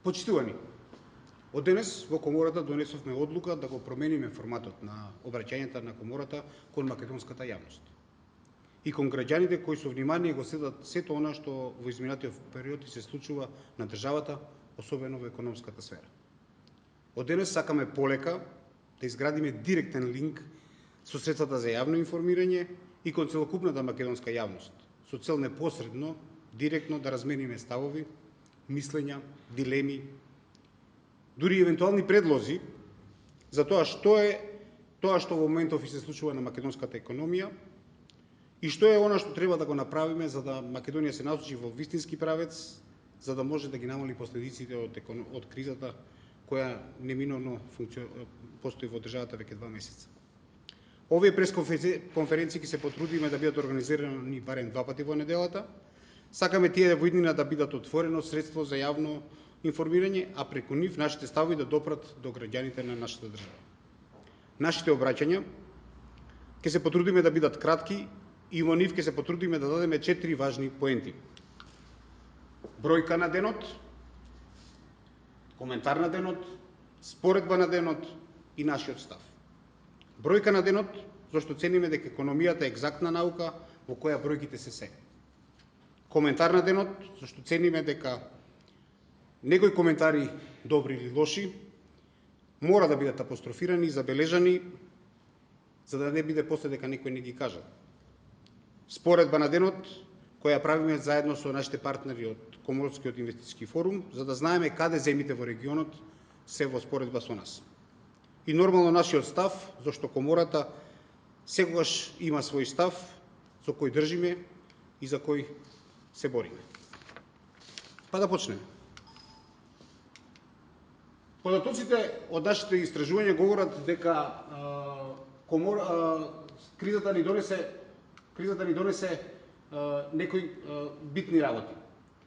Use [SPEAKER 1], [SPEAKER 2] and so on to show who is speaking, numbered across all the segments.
[SPEAKER 1] Почитувани, од денес во Комората донесовме одлука да го промениме форматот на обраќањата на Комората кон македонската јавност и кон граѓаните кои со внимание го следат сето она што во изминатиот период се случува на државата, особено во економската сфера. Од денес сакаме полека да изградиме директен линк со средствата за јавно информирање и кон целокупната македонска јавност, со цел непосредно, директно да размениме ставови, мислења, дилеми, дури евентуални предлози за тоа што во моментов и се случува на македонската економија и што е она што треба да го направиме за да Македонија се насочи во вистински правец, за да може да ги намали последиците од кризата која неминовно постои во државата веќе 2 месеца. Овие пресконференции ќе се потрудиме да бидат организирани барем 2 пати во неделата. Сакаме тие во иднина да бидат отворено средство за јавно информирање, а преку нив нашите ставови да допрат до граѓаните на нашата држава. Нашите обраќања ќе се потрудиме да бидат кратки и во нив ќе се потрудиме да дадеме 4 важни поенти. Бројка на денот, коментар на денот, споредба на денот и нашиот став. Бројка на денот, зашто цениме дека економијата е екзактна наука во која бројките се. Коментар на денот, зашто цениме дека некои коментари, добри или лоши, мора да бидат апострофирани и забележани, за да не биде после дека некој не ги кажа. Споредба на денот, која правиме заедно со нашите партнери од Коморскиот инвестициски форум, за да знаеме каде земите во регионот се во споредба со нас. И нормално нашиот став, зашто Комората секогаш има свој став за кој држиме и за кој се бориме. Па да почнеме. Податоците од нашите истражувања говорат дека кризата ни донесе некои битни работи.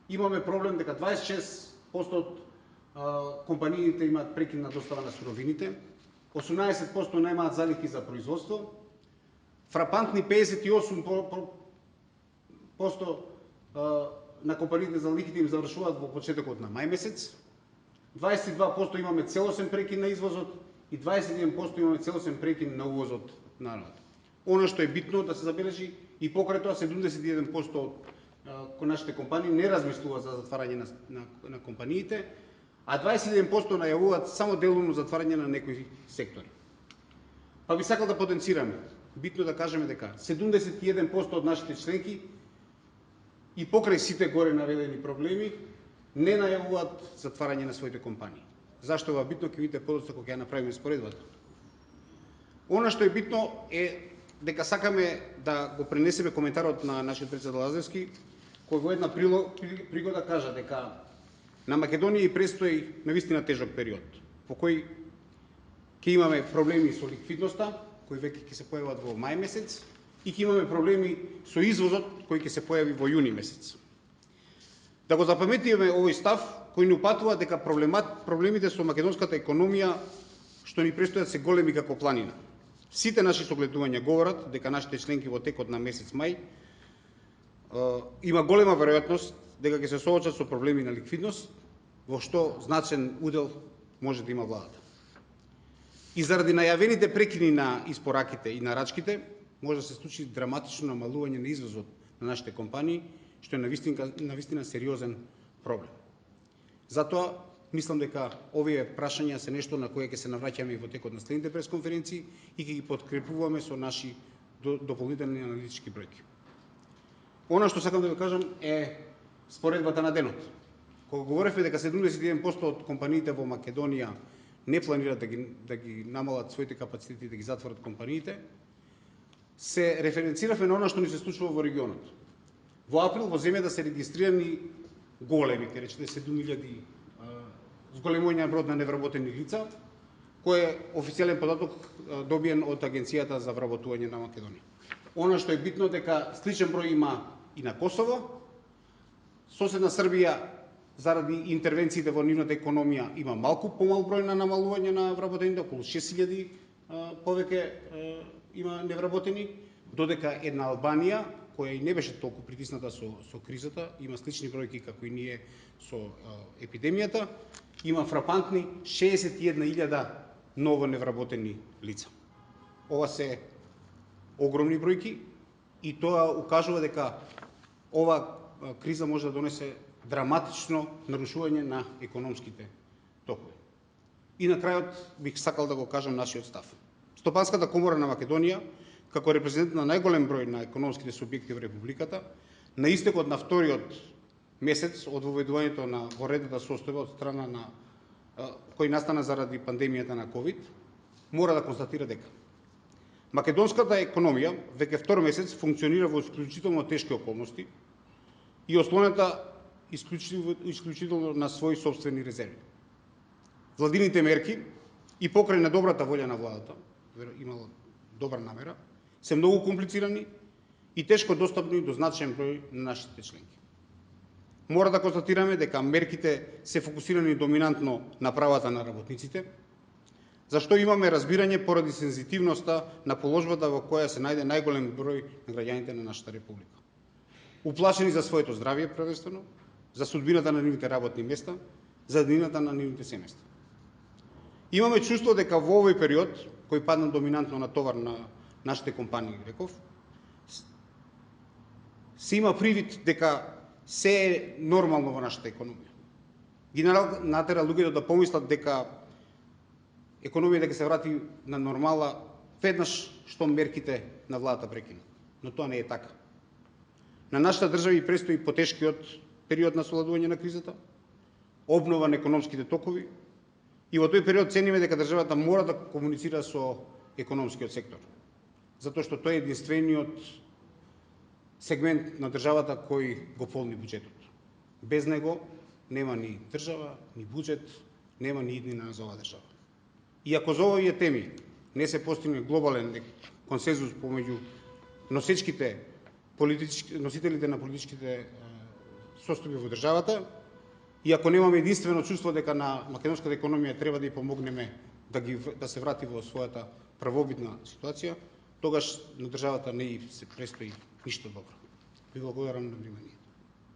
[SPEAKER 1] Имаме проблем дека 26% од компаниите имаат прекин на достава на суровините, 18% немаат залихи за производство, фрапантни 58% на компаниите залихите им завршуваат во почетокот на мај месец, 22% имаме целосен прекин на извозот и 21% имаме целосен прекин на увозот на народот. Она што е битно да се забележи и покрај тоа 71% од нашите компании не размислуваат за затварање на компаниите, а 21% најавуваат само делумно затварање на некои сектори. Па би сакал да потенцираме, битно да кажеме дека 71% од нашите членки и покрај сите горе наведени проблеми не најавуваат затварање на своите компании. Зашто ова битно ќе видите подоцна кога ќе направиме споредбата. Она што е битно е дека сакаме да го пренесеме коментарот на нашиот председател Лазевски, кој во една пригода кажа дека на Македонија и престои навистина тежок период, во кој ќе имаме проблеми со ликвидноста, кои веќе ќе се појават во мај месец, и ќе имаме проблеми со извозот, кој ќе се појави во јуни месец. Да го запаметиме овој став, кој ни упатува дека проблемите со македонската економија што ни престојат се големи како планина. Сите наши согледувања говорат дека нашите членки во текот на месец мај има голема веројатност дека ќе се соочат со проблеми на ликвидност, во што значен удел може да има владата. И заради најавените прекини на испораките и нарачките, може да се случи драматично намалување на извозот на нашите компании, што е навистина сериозен проблем. Затоа мислам дека овие прашања се нешто на кое ќе се навраќаме и во текот на следните пресконференции и ќе ги подкрепуваме со наши дополнителни аналитички бројки. Она што сакам да ви кажам е споредбата на денот. Кога говоревме дека 71% од компаниите во Македонија не планираат да ги намалат своите капацитети и да ги затворат компаниите, се референциравме на она што ни се случува во регионот. Во април во земјата се регистрирани големи, ке речете 7.000 зголемување на бројот на невработени лица, кој е официјален податок добиен од Агенцијата за вработување на Македонија. Она што е битно дека сличен број има и на Косово. Соседна Србија заради интервенциите во нивната економија има малку помал број на намалување на вработените, околу 6.000 повеќе има невработени, додека една Албанија која и не беше толку притисната со кризата, има слични бројки како и ние со епидемијата, има фрапантни 61.000 ново невработени лица. Ова се огромни бројки и тоа укажува дека ова криза може да донесе драматично нарушување на економските токови. И на крајот бих сакал да го кажам нашиот став. Стопанската комора на Македонија, како репрезентант на најголем број на економските субјекти во Републиката, на истекот на вториот месец од воведувањето на воредната состојба од страна на кој настана заради пандемијата на ковид, мора да констатира дека македонската економија веќе втор месец функционира во исклучително тешки околности и ослонета исклучително на своји сопствени резерви. Владините мерки и покрај на добрата волја на владата, имала добра намера, се многу комплицирани и тешко достапни до значаен број на нашите членки. Мора да констатираме дека мерките се фокусирани доминантно на правата на работниците, зашто имаме разбирање поради сензитивноста на положбата во која се најде најголем број на граѓаните на нашата република. Уплашени за своето здравје првенствено, за судбината на нивните работни места, за еднината на нивните семејства. Имаме чувство дека во овој период, кој падна доминантно на товар на нашите компании, реков, се има привид дека се е нормално во нашата економија. Ги натера луѓето да помислат дека економијата ќе се врати на нормала веднаш што мерките на владата прекинат. Но тоа не е така. На нашата држава и престои потешкиот период на совладување на кризата, обнова на економските токови и во тој период цениме дека државата мора да комуницира со економскиот сектор, затоа што тој е единствениот сегмент на државата кој го полни буџетот. Без него нема ни држава, ни буџет, нема ни иднина за оваа држава. И ако за овие теми не се постигне глобален консензус помеѓу носителите на политичките состојби во државата, и ако немаме единствено чувство дека на македонската економија треба да ја помогнеме да се врати во својата правобитна ситуација, тогаш на државата не и се престои ништо добро. Ви благодарам на вниманието.